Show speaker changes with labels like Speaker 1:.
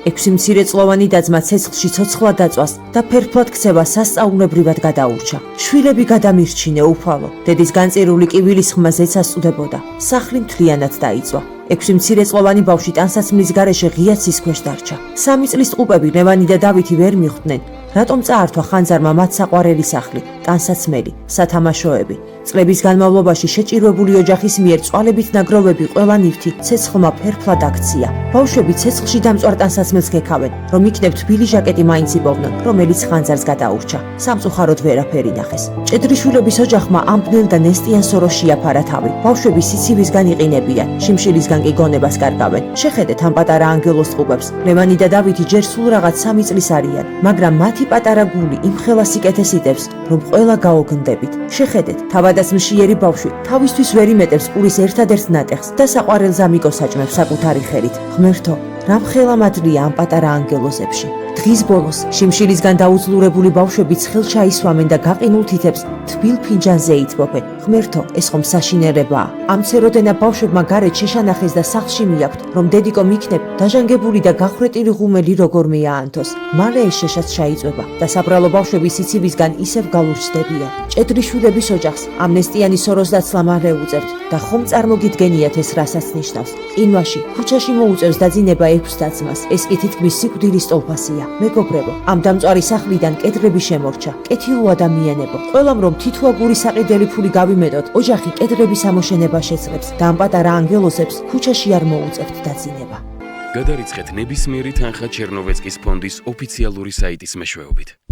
Speaker 1: 6 მცირეწლოვანი დაძმა ცეცხლში ცოცხლად დაწვას და ფერფლად ქცევა სასწაულებრივად გადაურჩა. შვილები გადამირჩინე უფალო. დედის განწირული კივილის ხმა ზეცას წუდებოდა. სახლი მთლიანად დაიწვა. 6 მცირეწლოვანი ბავშვი ტანსაცმლის გარეშე ღია ცის ქვეშ დარჩა. 3 წლის ტყუპები ლევანი და დავითი ვერ მიხვდნენ, რატომ წაართვა ხანძარმა მათ საყვარელი სახლი, ტანსაცმელი, სათამაშოები. წლების განმავლობაში შეჭირვებული ოჯახის მიერ წვალებით ნაგროვები ყველა ნივთი ცეცხლმა ფერფლად აქცია. ბავშვები ცეცხლში დამწვარ ტანსაცმელს გექავენ, რომ იქნებ თბილი ჟაკეტი მაინც იბოვნონ, რომელიც ხანძარს გადაურჩა. სამწუხაროდ ვერაფერი ნახეს. ჭედრიშვილების ოჯახმა ამბნელ და ნესტიან სოროს შეაფარა თავი. ბავშვები სიცივისგან იყინებიან, შიმშილისგან კი გონებას კარგავენ. შეხედეთ ამ პატარა ანგელოს ტყუპებს. ლევანი და დავითი ჯერ სულ რაღაც 3 წლის არიან, მაგრამ მათი პატარა გული იმხელა სიკეთეს იტევს, რომ ყველა გაოგნდებით. შეხედეთ, თავადაც მშიერი ბავშვი თავისთვის ვერ იმეტებს პურის ერთადერთ ნატეხს და საყვარელს ამიკოს აჭმევს საკუთარი ხელით. ღმერთო, რამხელა მადლია ამ პატარა ანგელოზებში. დღის ბოლოს შიმშილისგან დაუძლურებული ბავშვები ცხელს ჩაისვამენ და გაყინულ თითებს თბილ ფინჯანზე ითბობენ. ღმერთო, ეს ხომ საშინელებაა. ამ ცეროდენა ბავშვებმა გარეთ შეშანახეს და სახლში მიაქვთ, რომ დედიკო მიქნებ დაჟანგებული და გახრეტილი ღუმელი როგორ მეაანთოს. მალე ეს შეშაც ჩაიწვება და საბრალო ბავშვები სიცივისგან ისევ გალურჯდებიან. ჭედრიშვილების ოჯახს ამნესტიანი სოროს დაცლა მალე უწევთ და ხომ წარმოგიდგენიათ ეს რასაც ნიშნავს. ყინვაში, ქუჩაში მოუწევს დაძინება 6 დაძმას. ეს კი თითქმის სიკვდილის ტოლფასია. მეგობრებო, ამ დამწვარი სახლიდან კედლები შემორჩა. კეთილო ადამიანებო, ყველამ რომ თითო აგური საყიდელი ფული გავიმეტოთ, ოჯახი კედლების ამოშენება შეძლებს და ამ პატარა ანგელოზებს ქუჩაში არ მოუწევთ დაძინება.
Speaker 2: გადარიცხეთ ნებისმიერი თანხა ჩერნოვეცკის ფონდის ოფიციალური საიტის მეშვეობით.